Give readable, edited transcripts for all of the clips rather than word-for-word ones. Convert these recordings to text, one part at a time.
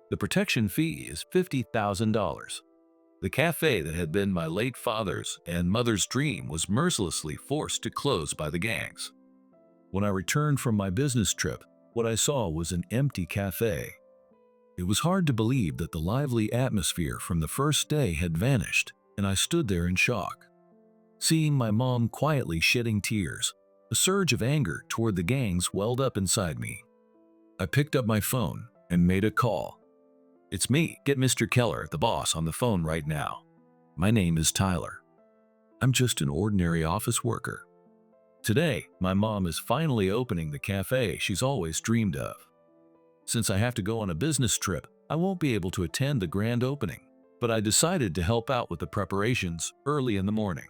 The protection fee is $50,000. The cafe that had been my late father's and mother's dream was mercilessly forced to close by the gangs. When I returned from my business trip, what I saw was an empty cafe. It was hard to believe that the lively atmosphere from the first day had vanished, and I stood there in shock. Seeing my mom quietly shedding tears, a surge of anger toward the gangs welled up inside me. I picked up my phone and made a call. "It's me. Get Mr. Keller, the boss, on the phone right now. My name is Tyler. I'm just an ordinary office worker. Today, my mom is finally opening the cafe she's always dreamed of. Since I have to go on a business trip, I won't be able to attend the grand opening, but I decided to help out with the preparations early in the morning."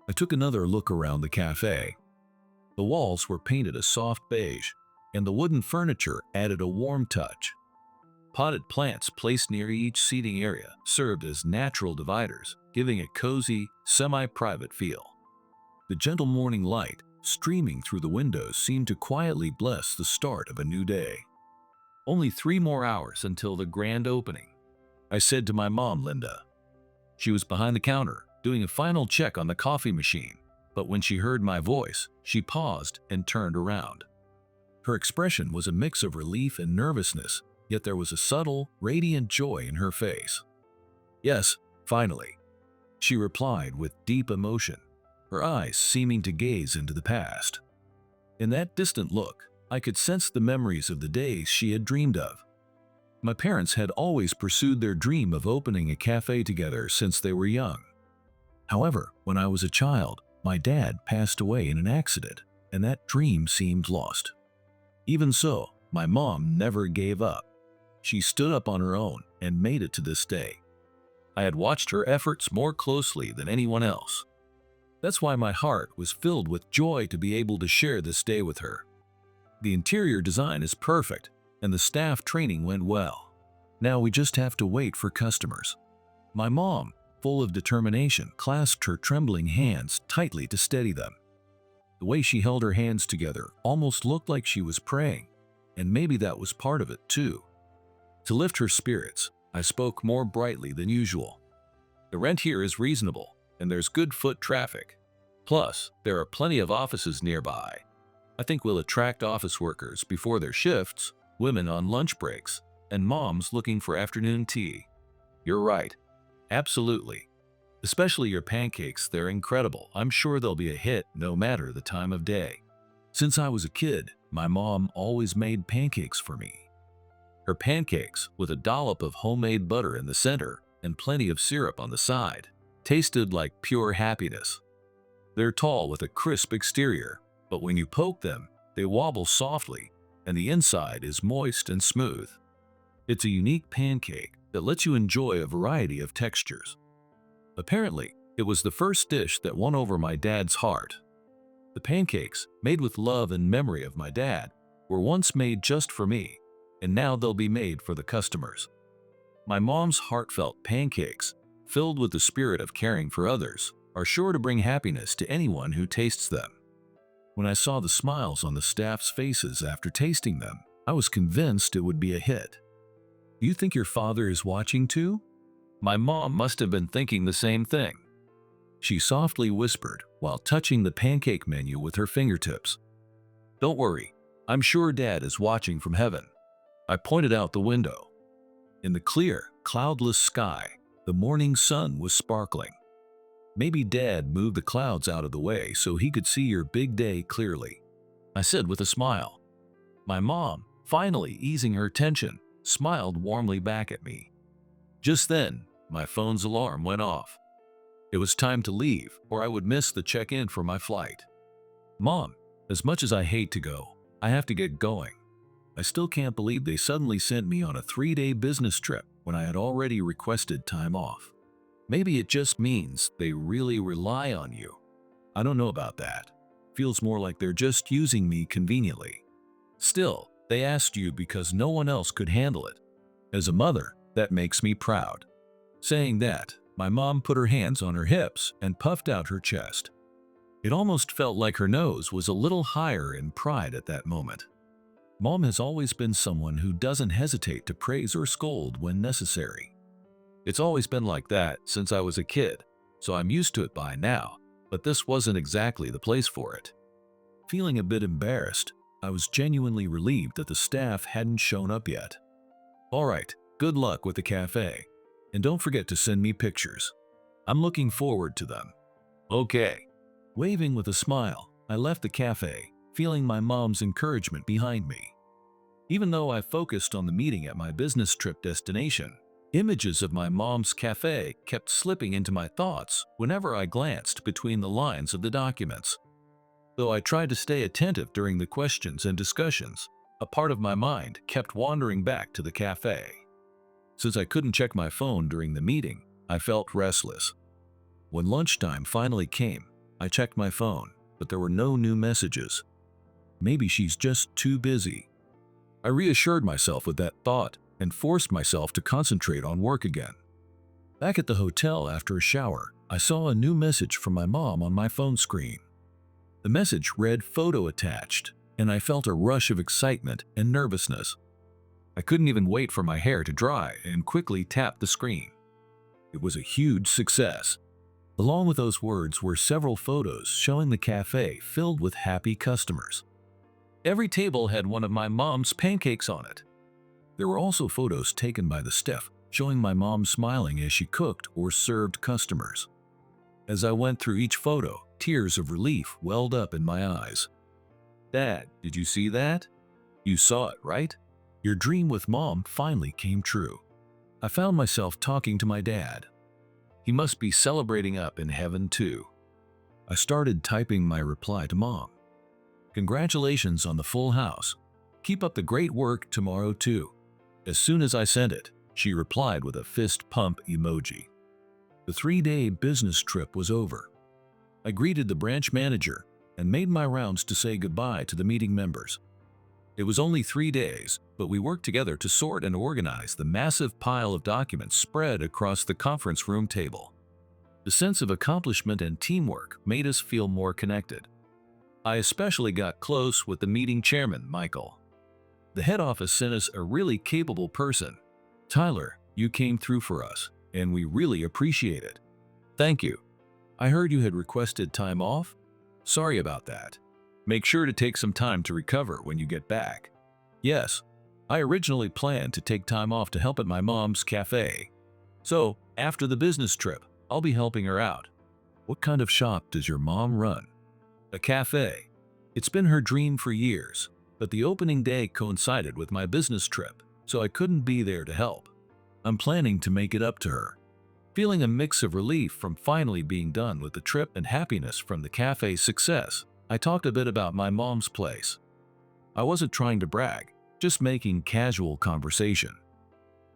I took another look around the cafe. The walls were painted a soft beige, and the wooden furniture added a warm touch. Potted plants placed near each seating area served as natural dividers, giving a cozy, semi-private feel. The gentle morning light streaming through the windows seemed to quietly bless the start of a new day. Only 3 more hours until the grand opening, I said to my mom, Linda. She was behind the counter, doing a final check on the coffee machine, but when she heard my voice, she paused and turned around. Her expression was a mix of relief and nervousness, yet there was a subtle, radiant joy in her face. "Yes, finally," she replied with deep emotion, her eyes seeming to gaze into the past. In that distant look, I could sense the memories of the days she had dreamed of. My parents had always pursued their dream of opening a cafe together since they were young. However, when I was a child, my dad passed away in an accident, and that dream seemed lost. Even so, my mom never gave up. She stood up on her own and made it to this day. I had watched her efforts more closely than anyone else. That's why my heart was filled with joy to be able to share this day with her. The interior design is perfect, and the staff training went well. Now we just have to wait for customers. My mom, full of determination, clasped her trembling hands tightly to steady them. The way she held her hands together almost looked like she was praying, and maybe that was part of it too. To lift her spirits, I spoke more brightly than usual. "The rent here is reasonable, and there's good foot traffic. Plus, there are plenty of offices nearby. I think we'll attract office workers before their shifts, women on lunch breaks, and moms looking for afternoon tea." "You're right. Absolutely. Especially your pancakes, they're incredible. I'm sure they'll be a hit no matter the time of day." Since I was a kid, my mom always made pancakes for me. Her pancakes, with a dollop of homemade butter in the center and plenty of syrup on the side, tasted like pure happiness. They're tall with a crisp exterior, but when you poke them, they wobble softly, and the inside is moist and smooth. It's a unique pancake that lets you enjoy a variety of textures. Apparently, it was the first dish that won over my dad's heart. The pancakes, made with love and memory of my dad, were once made just for me, and now they'll be made for the customers. My mom's heartfelt pancakes, filled with the spirit of caring for others, are sure to bring happiness to anyone who tastes them. When I saw the smiles on the staff's faces after tasting them, I was convinced it would be a hit. "Do you think your father is watching too?" My mom must have been thinking the same thing. She softly whispered while touching the pancake menu with her fingertips. "Don't worry, I'm sure Dad is watching from heaven." I pointed out the window. In the clear, cloudless sky, the morning sun was sparkling. "Maybe Dad moved the clouds out of the way so he could see your big day clearly," I said with a smile. My mom, finally easing her tension, smiled warmly back at me. Just then, my phone's alarm went off. It was time to leave, or I would miss the check-in for my flight. "Mom, as much as I hate to go, I have to get going. I still can't believe they suddenly sent me on a 3-day business trip when I had already requested time off. Maybe it just means they really rely on you. I don't know about that. Feels more like they're just using me conveniently. Still, they asked you because no one else could handle it. As a mother, that makes me proud." Saying that, my mom put her hands on her hips and puffed out her chest. It almost felt like her nose was a little higher in pride at that moment. Mom has always been someone who doesn't hesitate to praise or scold when necessary. It's always been like that since I was a kid, so I'm used to it by now, but this wasn't exactly the place for it. Feeling a bit embarrassed, I was genuinely relieved that the staff hadn't shown up yet. Alright, good luck with the cafe, and don't forget to send me pictures. I'm looking forward to them. Okay. Waving with a smile, I left the cafe, feeling my mom's encouragement behind me. Even though I focused on the meeting at my business trip destination, images of my mom's cafe kept slipping into my thoughts whenever I glanced between the lines of the documents. Though I tried to stay attentive during the questions and discussions, a part of my mind kept wandering back to the cafe. Since I couldn't check my phone during the meeting, I felt restless. When lunchtime finally came, I checked my phone, but there were no new messages. Maybe she's just too busy. I reassured myself with that thought and forced myself to concentrate on work again. Back at the hotel after a shower, I saw a new message from my mom on my phone screen. The message read "photo attached," and I felt a rush of excitement and nervousness. I couldn't even wait for my hair to dry and quickly tapped the screen. It was a huge success. Along with those words were several photos showing the cafe filled with happy customers. Every table had one of my mom's pancakes on it. There were also photos taken by the staff showing my mom smiling as she cooked or served customers. As I went through each photo, tears of relief welled up in my eyes. "Dad, did you see that? You saw it, right? Your dream with Mom finally came true." I found myself talking to my dad. He must be celebrating up in heaven too. I started typing my reply to Mom. "Congratulations on the full house. Keep up the great work tomorrow too." As soon as I sent it, she replied with a fist pump emoji. The 3-day business trip was over. I greeted the branch manager and made my rounds to say goodbye to the meeting members. It was only 3 days, but we worked together to sort and organize the massive pile of documents spread across the conference room table. The sense of accomplishment and teamwork made us feel more connected. I especially got close with the meeting chairman, Michael. The head office sent us a really capable person. "Tyler, you came through for us, and we really appreciate it. Thank you. I heard you had requested time off. Sorry about that. Make sure to take some time to recover when you get back." Yes, I originally planned to take time off to help at my mom's cafe. So, after the business trip, I'll be helping her out. "What kind of shop does your mom run?" "A cafe. It's been her dream for years, but the opening day coincided with my business trip, so I couldn't be there to help. I'm planning to make it up to her." Feeling a mix of relief from finally being done with the trip and happiness from the cafe's success, I talked a bit about my mom's place. I wasn't trying to brag, just making casual conversation.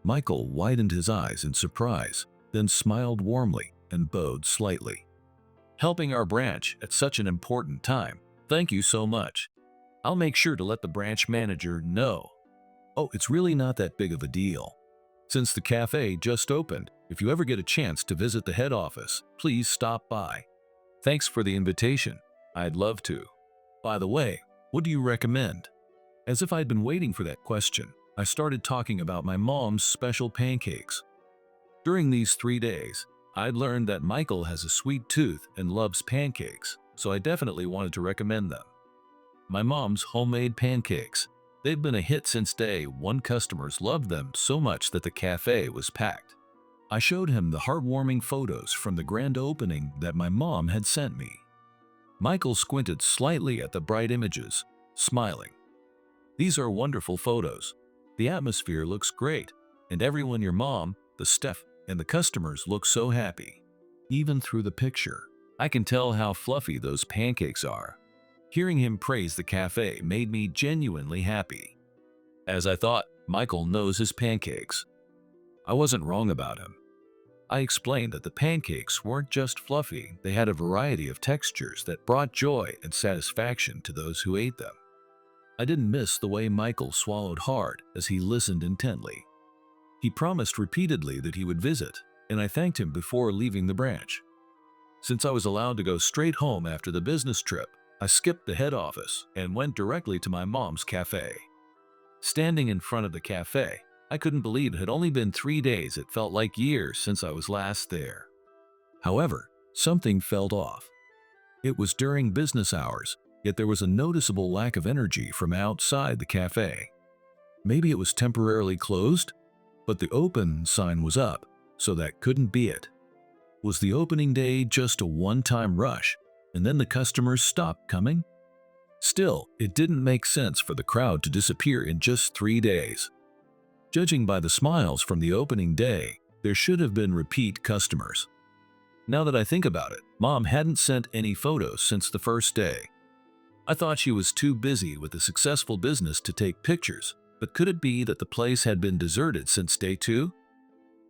Michael widened his eyes in surprise, then smiled warmly and bowed slightly. "Helping our branch at such an important time. Thank you so much. I'll make sure to let the branch manager know." "Oh, it's really not that big of a deal. Since the cafe just opened, if you ever get a chance to visit the head office, please stop by. Thanks for the invitation. I'd love to. By the way, what do you recommend?" As if I'd been waiting for that question, I started talking about my mom's special pancakes. During these 3 days, I'd learned that Michael has a sweet tooth and loves pancakes, so I definitely wanted to recommend them. My mom's homemade pancakes. They've been a hit since day one. Customers loved them so much that the cafe was packed. I showed him the heartwarming photos from the grand opening that my mom had sent me. Michael squinted slightly at the bright images, smiling. "These are wonderful photos. The atmosphere looks great, and everyone, your mom, the staff, and the customers look so happy. Even through the picture, I can tell how fluffy those pancakes are." Hearing him praise the cafe made me genuinely happy. As I thought, Michael knows his pancakes. I wasn't wrong about him. I explained that the pancakes weren't just fluffy, they had a variety of textures that brought joy and satisfaction to those who ate them. I didn't miss the way Michael swallowed hard as he listened intently. He promised repeatedly that he would visit, and I thanked him before leaving the branch. Since I was allowed to go straight home after the business trip, I skipped the head office and went directly to my mom's cafe. Standing in front of the cafe, I couldn't believe it had only been 3 days. It felt like years since I was last there. However, something felt off. It was during business hours, yet there was a noticeable lack of energy from outside the cafe. Maybe it was temporarily closed, but the open sign was up, so that couldn't be it. Was the opening day just a one-time rush, and then the customers stopped coming? Still, it didn't make sense for the crowd to disappear in just 3 days. Judging by the smiles from the opening day, there should have been repeat customers. Now that I think about it, Mom hadn't sent any photos since the first day. I thought she was too busy with the successful business to take pictures, but could it be that the place had been deserted since day 2?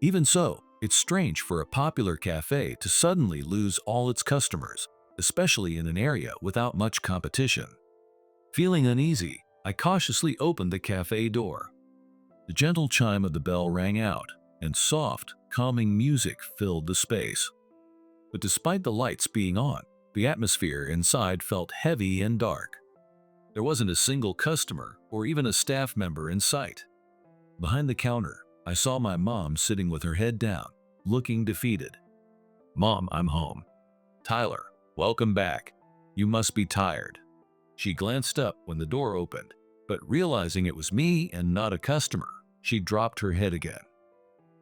Even so, it's strange for a popular cafe to suddenly lose all its customers, especially in an area without much competition. Feeling uneasy, I cautiously opened the cafe door. The gentle chime of the bell rang out, and soft, calming music filled the space. But despite the lights being on, the atmosphere inside felt heavy and dark. There wasn't a single customer or even a staff member in sight. Behind the counter, I saw my mom sitting with her head down, looking defeated. "Mom, I'm home." "Tyler, welcome back. You must be tired." She glanced up when the door opened, but realizing it was me and not a customer, she dropped her head again.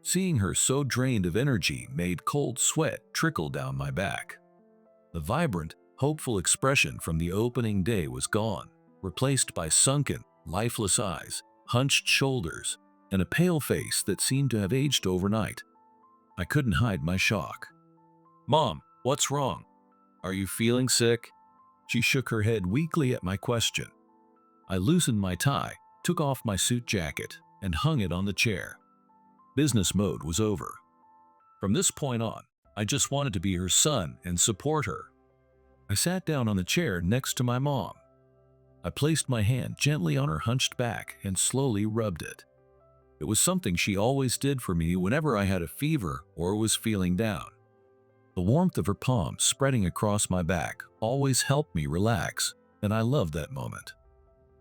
Seeing her so drained of energy made cold sweat trickle down my back. The vibrant, hopeful expression from the opening day was gone, replaced by sunken, lifeless eyes, hunched shoulders, and a pale face that seemed to have aged overnight. I couldn't hide my shock. "Mom, what's wrong? Are you feeling sick?" She shook her head weakly at my question. I loosened my tie, took off my suit jacket, and hung it on the chair. Business mode was over. From this point on, I just wanted to be her son and support her. I sat down on the chair next to my mom. I placed my hand gently on her hunched back and slowly rubbed it. It was something she always did for me whenever I had a fever or was feeling down. The warmth of her palm spreading across my back always helped me relax, and I loved that moment.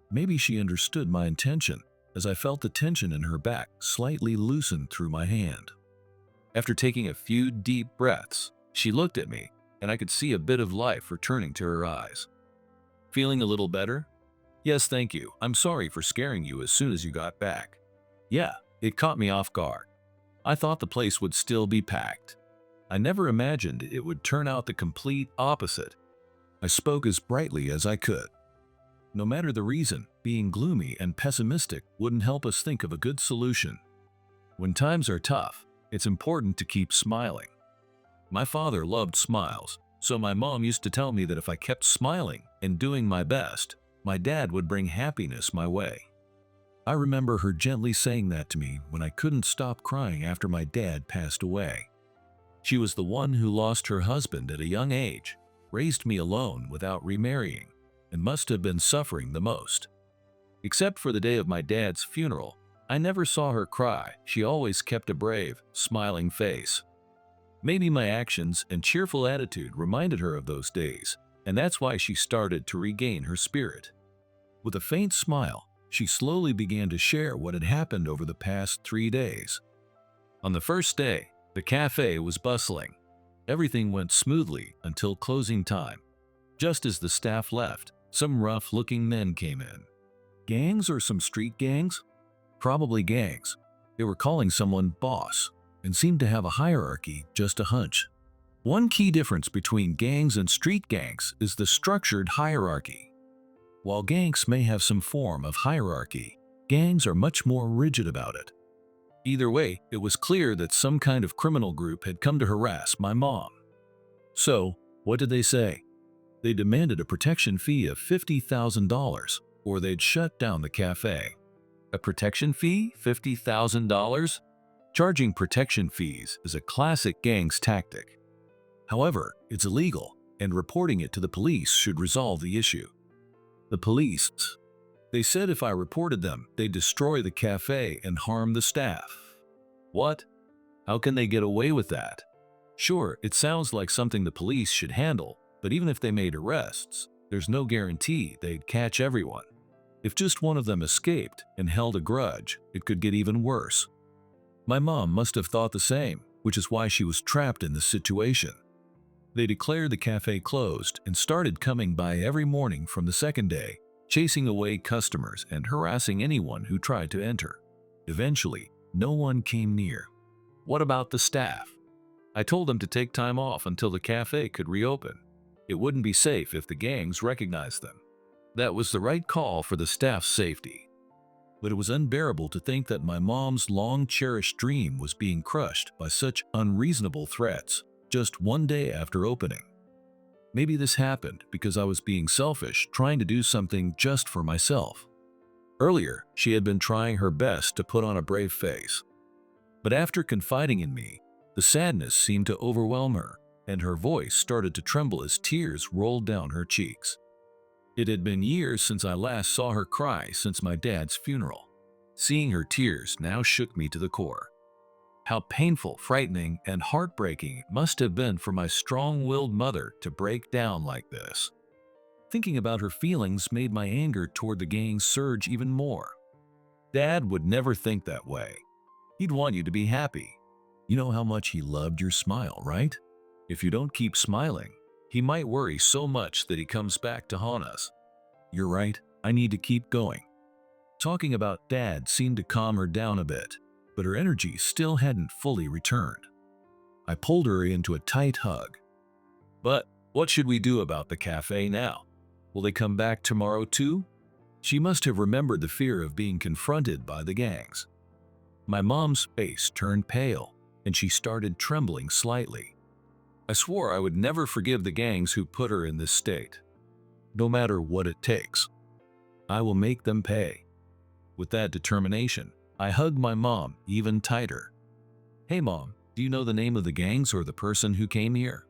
Maybe she understood my intention, as I felt the tension in her back slightly loosen through my hand. After taking a few deep breaths, she looked at me, and I could see a bit of life returning to her eyes. "Feeling a little better?" "Yes, thank you. I'm sorry for scaring you as soon as you got back." "Yeah, it caught me off guard. I thought the place would still be packed. I never imagined it would turn out the complete opposite." I spoke as brightly as I could. No matter the reason, being gloomy and pessimistic wouldn't help us think of a good solution. When times are tough, it's important to keep smiling. My father loved smiles, so my mom used to tell me that if I kept smiling and doing my best, my dad would bring happiness my way. I remember her gently saying that to me when I couldn't stop crying after my dad passed away. She was the one who lost her husband at a young age, raised me alone without remarrying, and must have been suffering the most. Except for the day of my dad's funeral, I never saw her cry. She always kept a brave, smiling face. Maybe my actions and cheerful attitude reminded her of those days, and that's why she started to regain her spirit. With a faint smile, she slowly began to share what had happened over the past 3 days. On the first day, the cafe was bustling. Everything went smoothly until closing time. Just as the staff left, some rough-looking men came in. Gangs or some street gangs? Probably gangs. They were calling someone boss and seemed to have a hierarchy, just a hunch. One key difference between gangs and street gangs is the structured hierarchy. While gangs may have some form of hierarchy, gangs are much more rigid about it. Either way, it was clear that some kind of criminal group had come to harass my mom. So, what did they say? They demanded a protection fee of $50,000, or they'd shut down the cafe. A protection fee? $50,000? Charging protection fees is a classic gang's tactic. However, it's illegal, and reporting it to the police should resolve the issue. The police, they said if I reported them, they'd destroy the cafe and harm the staff. What? How can they get away with that? Sure, it sounds like something the police should handle, but even if they made arrests, there's no guarantee they'd catch everyone. If just one of them escaped and held a grudge, it could get even worse. My mom must have thought the same, which is why she was trapped in this situation. They declared the cafe closed and started coming by every morning from the second day, chasing away customers and harassing anyone who tried to enter. Eventually, no one came near. What about the staff? I told them to take time off until the cafe could reopen. It wouldn't be safe if the gangs recognized them. That was the right call for the staff's safety. But it was unbearable to think that my mom's long-cherished dream was being crushed by such unreasonable threats just one day after opening. Maybe this happened because I was being selfish, trying to do something just for myself. Earlier, she had been trying her best to put on a brave face. But after confiding in me, the sadness seemed to overwhelm her, and her voice started to tremble as tears rolled down her cheeks. It had been years since I last saw her cry since my dad's funeral. Seeing her tears now shook me to the core. How painful, frightening, and heartbreaking it must have been for my strong-willed mother to break down like this. Thinking about her feelings made my anger toward the gang surge even more. Dad would never think that way. He'd want you to be happy. You know how much he loved your smile, right? If you don't keep smiling, he might worry so much that he comes back to haunt us. You're right, I need to keep going. Talking about Dad seemed to calm her down a bit, but her energy still hadn't fully returned. I pulled her into a tight hug. But what should we do about the cafe now? Will they come back tomorrow too? She must have remembered the fear of being confronted by the gangs. My mom's face turned pale, and she started trembling slightly. I swore I would never forgive the gangs who put her in this state. No matter what it takes, I will make them pay. With that determination, I hugged my mom even tighter. Hey Mom, do you know the name of the gangs or the person who came here?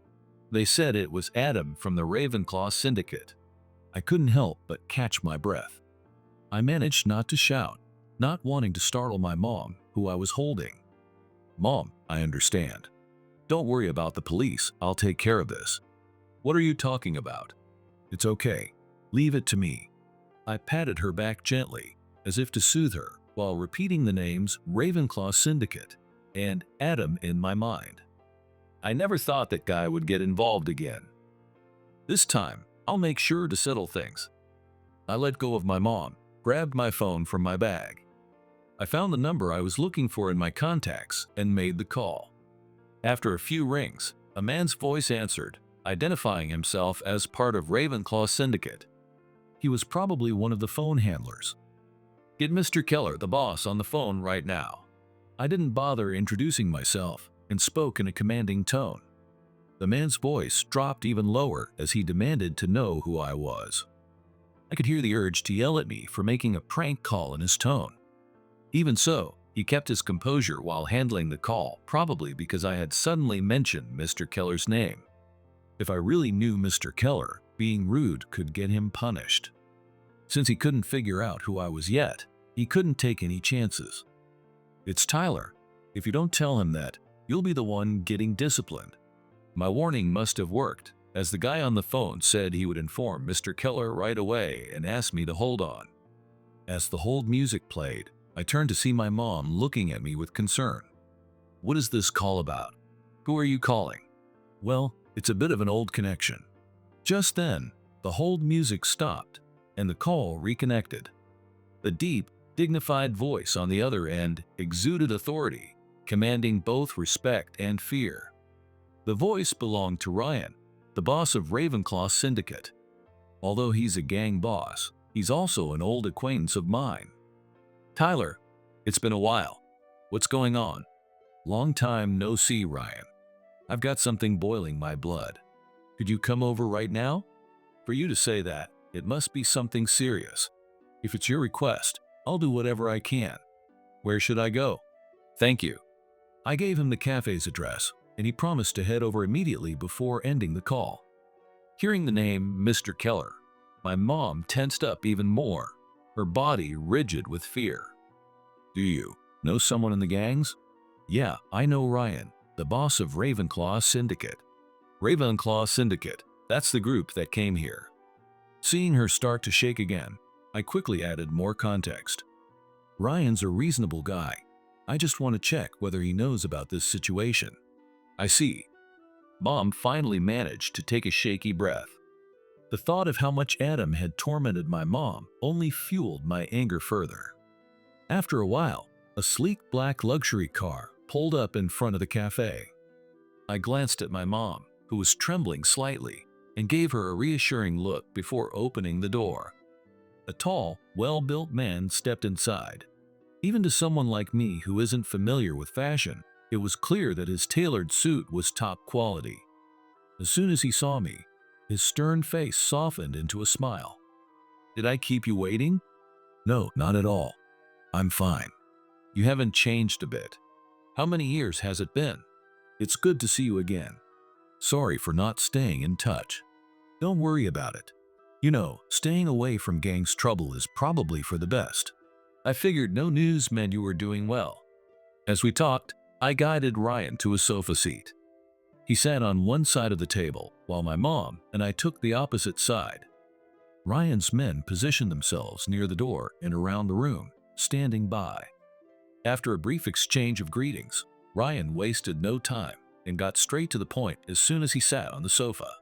They said it was Adam from the Ravenclaw Syndicate. I couldn't help but catch my breath. I managed not to shout, not wanting to startle my mom, who I was holding. Mom, I understand. Don't worry about the police, I'll take care of this. What are you talking about? It's okay, leave it to me. I patted her back gently, as if to soothe her, while repeating the names Ravenclaw Syndicate and Adam in my mind. I never thought that guy would get involved again. This time, I'll make sure to settle things. I let go of my mom, grabbed my phone from my bag. I found the number I was looking for in my contacts and made the call. After a few rings, a man's voice answered, identifying himself as part of Ravenclaw Syndicate. He was probably one of the phone handlers. Get Mr. Keller, the boss, on the phone right now. I didn't bother introducing myself and spoke in a commanding tone. The man's voice dropped even lower as he demanded to know who I was. I could hear the urge to yell at me for making a prank call in his tone. Even so, he kept his composure while handling the call, probably because I had suddenly mentioned Mr. Keller's name. If I really knew Mr. Keller, being rude could get him punished. Since he couldn't figure out who I was yet, he couldn't take any chances. It's Tyler. If you don't tell him that, you'll be the one getting disciplined. My warning must have worked, as the guy on the phone said he would inform Mr. Keller right away and asked me to hold on. As the hold music played, I turned to see my mom looking at me with concern. What is this call about? Who are you calling? Well, it's a bit of an old connection. Just then, the hold music stopped, and the call reconnected. The deep, dignified voice on the other end exuded authority, commanding both respect and fear. The voice belonged to Ryan, the boss of Ravenclaw Syndicate. Although he's a gang boss, he's also an old acquaintance of mine. Tyler, it's been a while. What's going on? Long time no see, Ryan. I've got something boiling my blood. Could you come over right now? For you to say that, it must be something serious. If it's your request, I'll do whatever I can. Where should I go? Thank you. I gave him the cafe's address, and he promised to head over immediately before ending the call. Hearing the name Mr. Keller, my mom tensed up even more, her body rigid with fear. Do you know someone in the gangs? Yeah, I know Ryan, the boss of Ravenclaw Syndicate. Ravenclaw Syndicate, that's the group that came here. Seeing her start to shake again, I quickly added more context. Ryan's a reasonable guy. I just want to check whether he knows about this situation. I see. Mom finally managed to take a shaky breath. The thought of how much Adam had tormented my mom only fueled my anger further. After a while, a sleek black luxury car pulled up in front of the cafe. I glanced at my mom, who was trembling slightly, and gave her a reassuring look before opening the door. A tall, well-built man stepped inside. Even to someone like me who isn't familiar with fashion, it was clear that his tailored suit was top quality. As soon as he saw me, his stern face softened into a smile. "Did I keep you waiting?" "No, not at all. I'm fine." "You haven't changed a bit. How many years has it been?" "It's good to see you again. Sorry for not staying in touch." "Don't worry about it. You know, staying away from gang's trouble is probably for the best. I figured no news meant you were doing well." As we talked, I guided Ryan to a sofa seat. He sat on one side of the table, while my mom and I took the opposite side. Ryan's men positioned themselves near the door and around the room, standing by. After a brief exchange of greetings, Ryan wasted no time and got straight to the point as soon as he sat on the sofa.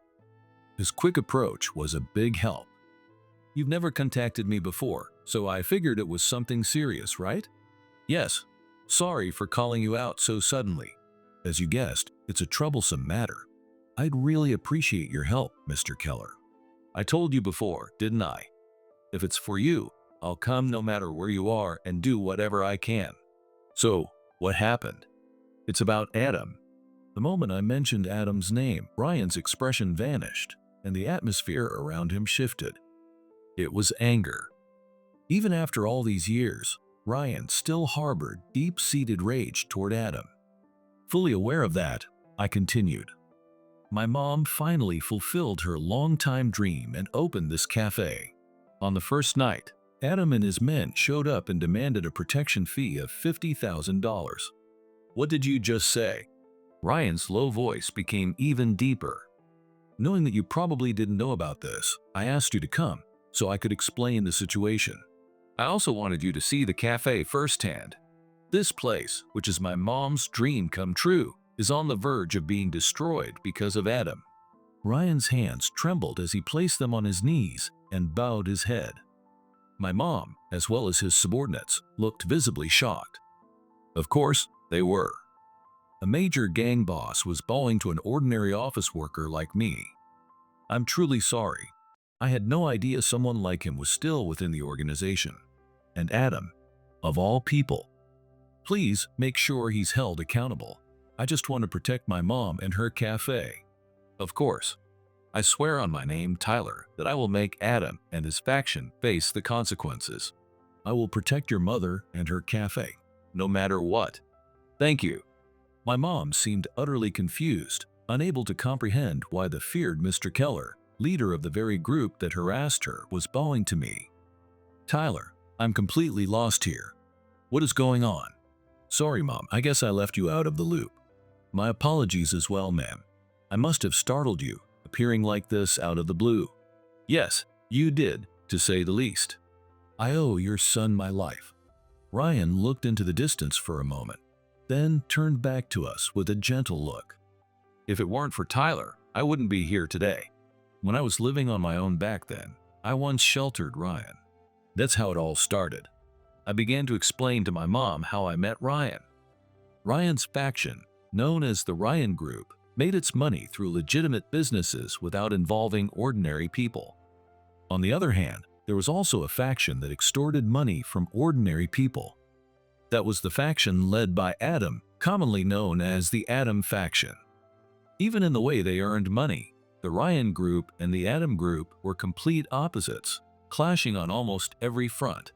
His quick approach was a big help. "You've never contacted me before, so I figured it was something serious, right?" "Yes. Sorry for calling you out so suddenly. As you guessed, it's a troublesome matter. I'd really appreciate your help, Mr. Keller. I told you before, didn't I? If it's for you, I'll come no matter where you are and do whatever I can." "So, what happened?" "It's about Adam." The moment I mentioned Adam's name, Ryan's expression vanished, and the atmosphere around him shifted. It was anger. Even after all these years, Ryan still harbored deep-seated rage toward Adam. Fully aware of that, I continued. "My mom finally fulfilled her long-time dream and opened this cafe. On the first night, Adam and his men showed up and demanded a protection fee of $50,000. "What did you just say?" Ryan's low voice became even deeper. "Knowing that you probably didn't know about this, I asked you to come so I could explain the situation. I also wanted you to see the cafe firsthand. This place, which is my mom's dream come true, is on the verge of being destroyed because of Adam." Ryan's hands trembled as he placed them on his knees and bowed his head. My mom, as well as his subordinates, looked visibly shocked. Of course, they were. A major gang boss was bowing to an ordinary office worker like me. "I'm truly sorry. I had no idea someone like him was still within the organization. And Adam, of all people. Please make sure he's held accountable. I just want to protect my mom and her cafe." "Of course. I swear on my name, Tyler, that I will make Adam and his faction face the consequences. I will protect your mother and her cafe, no matter what." "Thank you." My mom seemed utterly confused, unable to comprehend why the feared Mr. Keller, leader of the very group that harassed her, was bowing to me. "Tyler, I'm completely lost here. What is going on?" "Sorry, Mom, I guess I left you out of the loop." "My apologies as well, ma'am. I must have startled you, appearing like this out of the blue." "Yes, you did, to say the least." "I owe your son my life." Ryan looked into the distance for a moment, then turned back to us with a gentle look. "If it weren't for Tyler, I wouldn't be here today. When I was living on my own back then, I once sheltered Ryan. That's how it all started." I began to explain to my mom how I met Ryan. Ryan's faction, known as the Ryan Group, made its money through legitimate businesses without involving ordinary people. On the other hand, there was also a faction that extorted money from ordinary people. That was the faction led by Adam, commonly known as the Adam faction. Even in the way they earned money, the Ryan Group and the Adam Group were complete opposites, clashing on almost every front.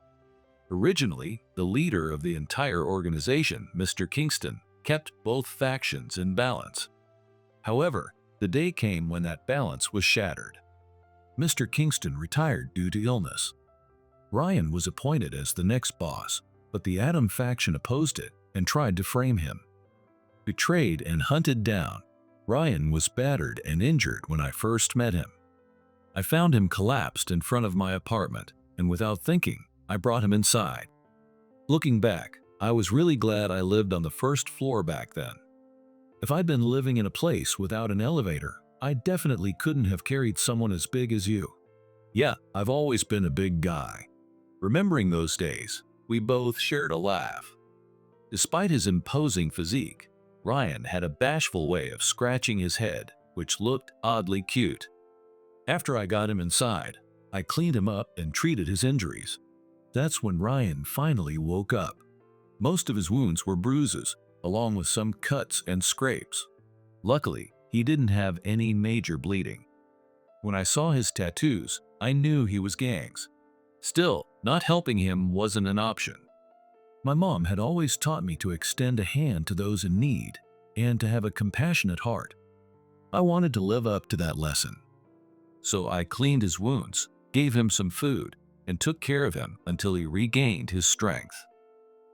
Originally, the leader of the entire organization, Mr. Kingston, kept both factions in balance. However, the day came when that balance was shattered. Mr. Kingston retired due to illness. Ryan was appointed as the next boss, but the Adam faction opposed it and tried to frame him. Betrayed and hunted down, Ryan was battered and injured when I first met him. I found him collapsed in front of my apartment, and without thinking, I brought him inside. Looking back, I was really glad I lived on the first floor back then. If I'd been living in a place without an elevator, I definitely couldn't have carried someone as big as you. Yeah, I've always been a big guy. Remembering those days, we both shared a laugh. Despite his imposing physique, Ryan had a bashful way of scratching his head, which looked oddly cute. After I got him inside, I cleaned him up and treated his injuries. That's when Ryan finally woke up. Most of his wounds were bruises, along with some cuts and scrapes. Luckily, he didn't have any major bleeding. When I saw his tattoos, I knew he was gangs. Still, not helping him wasn't an option. My mom had always taught me to extend a hand to those in need and to have a compassionate heart. I wanted to live up to that lesson. So I cleaned his wounds, gave him some food, and took care of him until he regained his strength.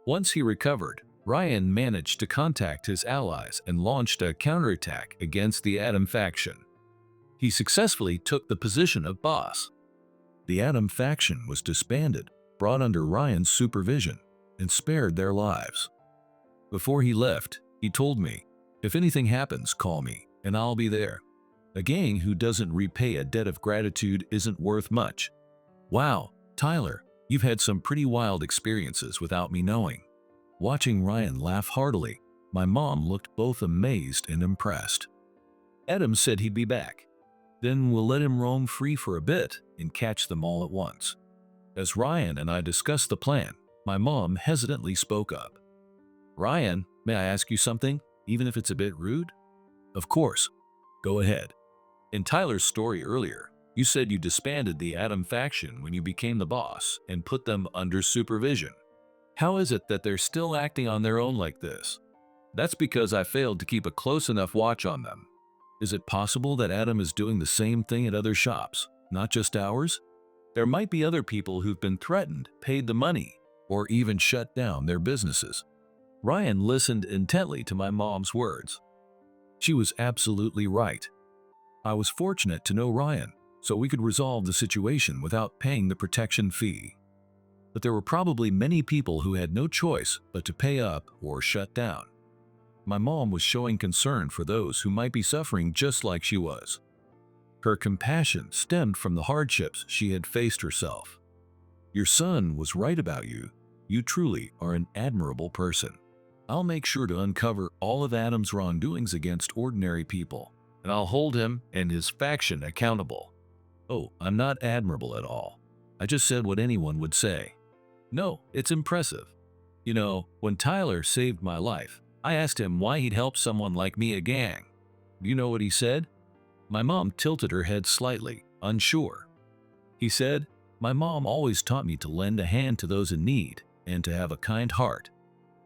Once he recovered, Ryan managed to contact his allies and launched a counterattack against the Adam faction. He successfully took the position of boss. The Adam faction was disbanded, brought under Ryan's supervision, and spared their lives. Before he left, he told me, "If anything happens, call me, and I'll be there. A gang who doesn't repay a debt of gratitude isn't worth much." Wow, Tyler, you've had some pretty wild experiences without me knowing. Watching Ryan laugh heartily, my mom looked both amazed and impressed. Adam said he'd be back. Then we'll let him roam free for a bit and catch them all at once. As Ryan and I discussed the plan, my mom hesitantly spoke up. "Ryan, may I ask you something, even if it's a bit rude?" "Of course. Go ahead." In Tyler's story earlier, you said you disbanded the Adam faction when you became the boss and put them under supervision. How is it that they're still acting on their own like this? That's because I failed to keep a close enough watch on them. Is it possible that Adam is doing the same thing at other shops, not just ours? There might be other people who've been threatened, paid the money, or even shut down their businesses. Ryan listened intently to my mom's words. She was absolutely right. I was fortunate to know Ryan, so we could resolve the situation without paying the protection fee. But there were probably many people who had no choice but to pay up or shut down. My mom was showing concern for those who might be suffering just like she was. Her compassion stemmed from the hardships she had faced herself. "Your son was right about you. You truly are an admirable person. I'll make sure to uncover all of Adam's wrongdoings against ordinary people, and I'll hold him and his faction accountable." "Oh, I'm not admirable at all. I just said what anyone would say." "No, it's impressive. You know, when Tyler saved my life, I asked him why he'd help someone like me a gang. Do you know what he said?" My mom tilted her head slightly, unsure. "He said, 'My mom always taught me to lend a hand to those in need and to have a kind heart.'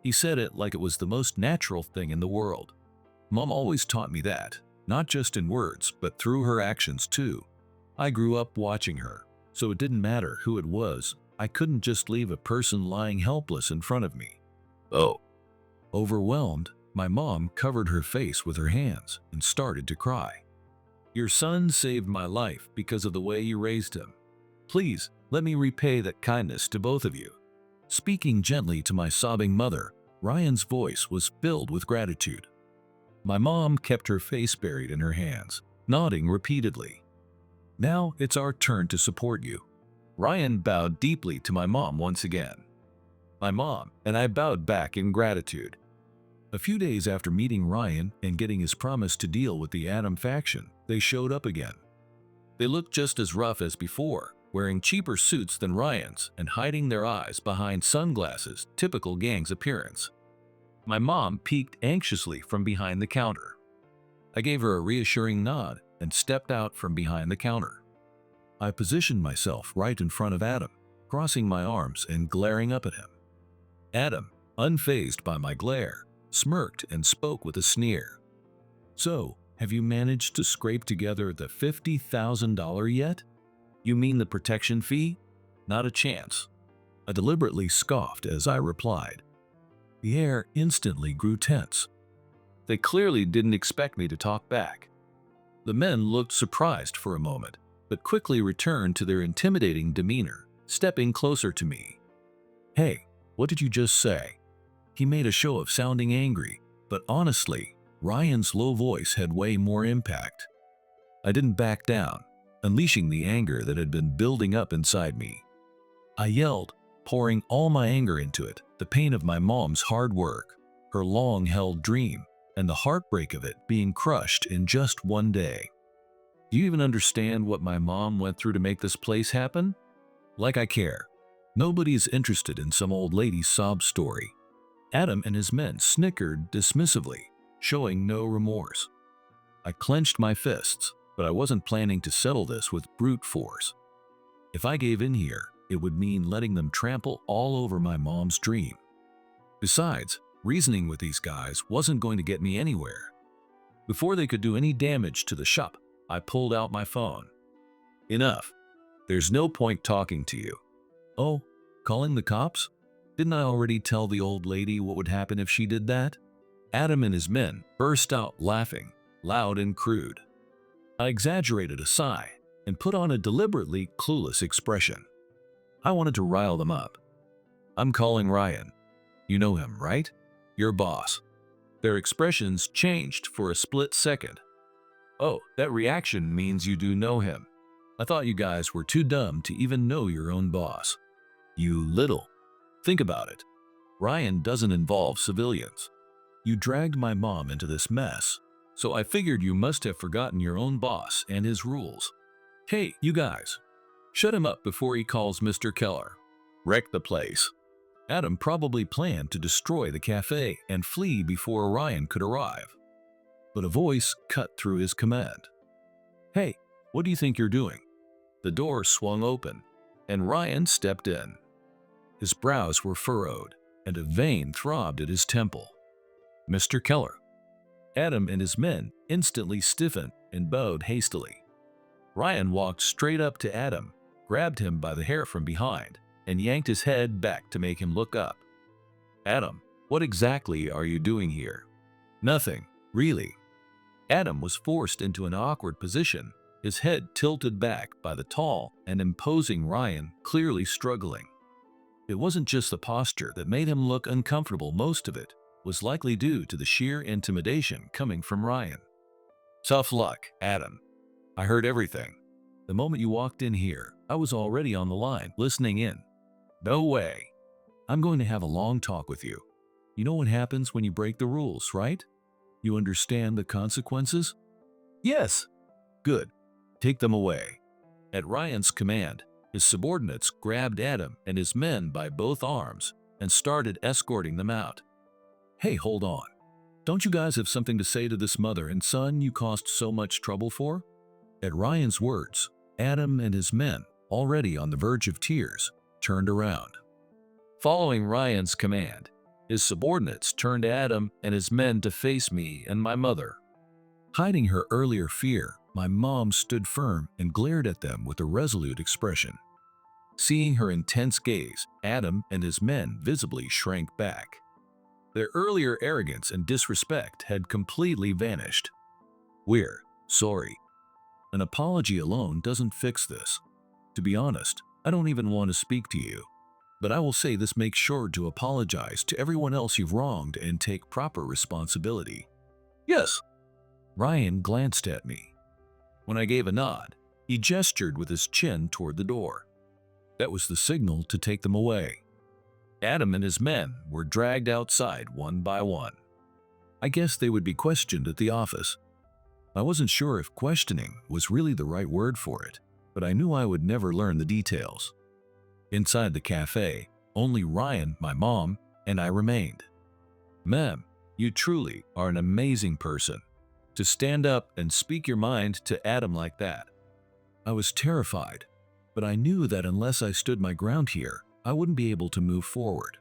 He said it like it was the most natural thing in the world. Mom always taught me that, not just in words, but through her actions too. I grew up watching her, so it didn't matter who it was. I couldn't just leave a person lying helpless in front of me." "Oh." Overwhelmed, my mom covered her face with her hands and started to cry. "Your son saved my life because of the way you raised him. Please, let me repay that kindness to both of you." Speaking gently to my sobbing mother, Ryan's voice was filled with gratitude. My mom kept her face buried in her hands, nodding repeatedly. "Now it's our turn to support you." Ryan bowed deeply to my mom once again. My mom and I bowed back in gratitude. A few days after meeting Ryan and getting his promise to deal with the Adam faction, they showed up again. They looked just as rough as before, wearing cheaper suits than Ryan's and hiding their eyes behind sunglasses, typical gang's appearance. My mom peeked anxiously from behind the counter. I gave her a reassuring nod and stepped out from behind the counter. I positioned myself right in front of Adam, crossing my arms and glaring up at him. Adam, unfazed by my glare, smirked and spoke with a sneer. "So, have you managed to scrape together the $50,000 yet? You mean the protection fee? Not a chance." I deliberately scoffed as I replied. The air instantly grew tense. They clearly didn't expect me to talk back. The men looked surprised for a moment, but quickly returned to their intimidating demeanor, stepping closer to me. "Hey, what did you just say?" He made a show of sounding angry, but honestly, Ryan's low voice had way more impact. I didn't back down, unleashing the anger that had been building up inside me. I yelled, pouring all my anger into it, the pain of my mom's hard work, her long-held dream, and the heartbreak of it being crushed in just one day. "Do you even understand what my mom went through to make this place happen? Like I care. Nobody's interested in some old lady's sob story." Adam and his men snickered dismissively, showing no remorse. I clenched my fists, but I wasn't planning to settle this with brute force. If I gave in here, it would mean letting them trample all over my mom's dream. Besides, reasoning with these guys wasn't going to get me anywhere. Before they could do any damage to the shop, I pulled out my phone. "Enough. There's no point talking to you." "Oh, calling the cops? Didn't I already tell the old lady what would happen if she did that?" Adam and his men burst out laughing, loud and crude. I exaggerated a sigh and put on a deliberately clueless expression. I wanted to rile them up. "I'm calling Ryan. You know him, right? Your boss." Their expressions changed for a split second. "Oh, that reaction means you do know him. I thought you guys were too dumb to even know your own boss." "You little. Think about it. Ryan doesn't involve civilians. You dragged my mom into this mess, so I figured you must have forgotten your own boss and his rules. Hey, you guys, shut him up before he calls Mr. Keller. Wreck the place." Adam probably planned to destroy the cafe and flee before Ryan could arrive. But a voice cut through his command. "Hey, what do you think you're doing?" The door swung open, and Ryan stepped in. His brows were furrowed, and a vein throbbed at his temple. "Mr. Keller." Adam and his men instantly stiffened and bowed hastily. Ryan walked straight up to Adam, grabbed him by the hair from behind, and yanked his head back to make him look up. "Adam, what exactly are you doing here?" "Nothing, really." Adam was forced into an awkward position, his head tilted back by the tall and imposing Ryan clearly struggling. It wasn't just the posture that made him look uncomfortable. Most of it was likely due to the sheer intimidation coming from Ryan. "Tough luck, Adam. I heard everything. The moment you walked in here, I was already on the line, listening in." "No way. I'm going to have a long talk with you. You know what happens when you break the rules, right? You understand the consequences?" "Yes." "Good. Take them away." At Ryan's command, his subordinates grabbed Adam and his men by both arms and started escorting them out. "Hey, hold on. Don't you guys have something to say to this mother and son you caused so much trouble for?" At Ryan's words, Adam and his men, already on the verge of tears, turned around. Following Ryan's command, his subordinates turned Adam and his men to face me and my mother. Hiding her earlier fear, my mom stood firm and glared at them with a resolute expression. Seeing her intense gaze, Adam and his men visibly shrank back. Their earlier arrogance and disrespect had completely vanished. "We're sorry. An apology alone doesn't fix this. To be honest, I don't even want to speak to you. But I will say this: make sure to apologize to everyone else you've wronged and take proper responsibility." "Yes." Ryan glanced at me. When I gave a nod, he gestured with his chin toward the door. That was the signal to take them away. Adam and his men were dragged outside one by one. I guess they would be questioned at the office. I wasn't sure if questioning was really the right word for it, but I knew I would never learn the details. Inside the cafe, only Ryan, my mom, and I remained. "Ma'am, you truly are an amazing person. To stand up and speak your mind to Adam like that." I was terrified, but I knew that unless I stood my ground here, I wouldn't be able to move forward.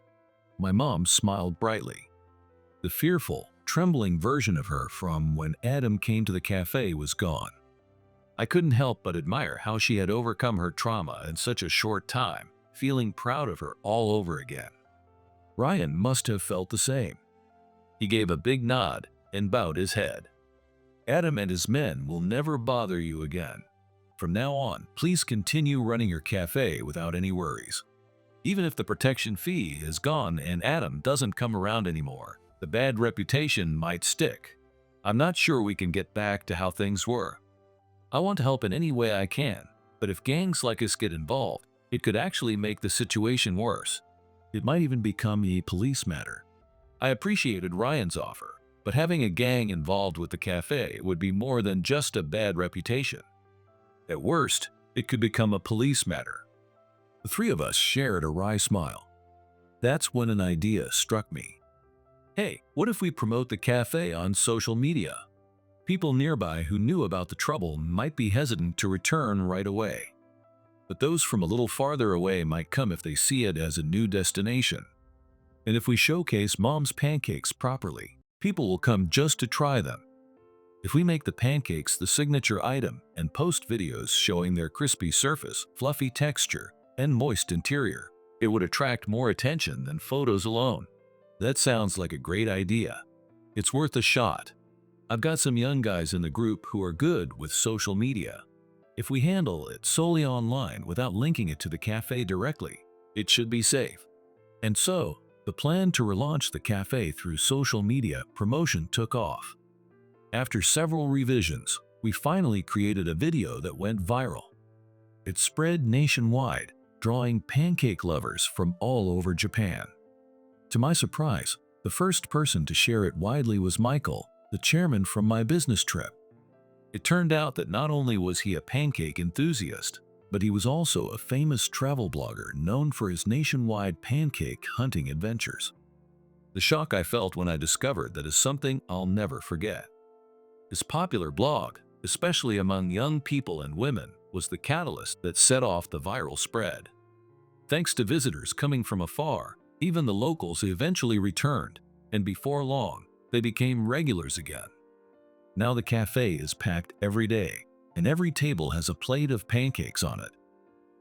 My mom smiled brightly. The fearful, trembling version of her from when Adam came to the cafe was gone. I couldn't help but admire how she had overcome her trauma in such a short time, feeling proud of her all over again. Ryan must have felt the same. He gave a big nod and bowed his head. "Adam and his men will never bother you again." From now on, please continue running your cafe without any worries. Even if the protection fee is gone and Adam doesn't come around anymore, the bad reputation might stick. I'm not sure we can get back to how things were. I want to help in any way I can, but if gangs like us get involved, it could actually make the situation worse. It might even become a police matter. I appreciated Ryan's offer, but having a gang involved with the cafe would be more than just a bad reputation. At worst, it could become a police matter. The three of us shared a wry smile. That's when an idea struck me. Hey, what if we promote the cafe on social media? People nearby who knew about the trouble might be hesitant to return right away. But those from a little farther away might come if they see it as a new destination. And if we showcase Mom's pancakes properly, people will come just to try them. If we make the pancakes the signature item and post videos showing their crispy surface, fluffy texture, and moist interior, it would attract more attention than photos alone. That sounds like a great idea. It's worth a shot. I've got some young guys in the group who are good with social media. If we handle it solely online without linking it to the cafe directly, it should be safe. And so, the plan to relaunch the cafe through social media promotion took off. After several revisions, we finally created a video that went viral. It spread nationwide, drawing pancake lovers from all over Japan. To my surprise, the first person to share it widely was Michael, the chairman from my business trip. It turned out that not only was he a pancake enthusiast, but he was also a famous travel blogger known for his nationwide pancake hunting adventures. The shock I felt when I discovered that is something I'll never forget. His popular blog, especially among young people and women, was the catalyst that set off the viral spread. Thanks to visitors coming from afar, even the locals eventually returned, and before long, they became regulars again. Now the cafe is packed every day, and every table has a plate of pancakes on it.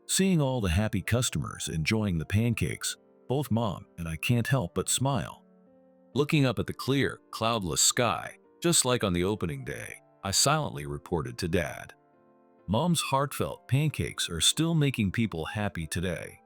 Seeing all the happy customers enjoying the pancakes, both Mom and I can't help but smile. Looking up at the clear, cloudless sky, just like on the opening day, I silently reported to Dad. Mom's heartfelt pancakes are still making people happy today.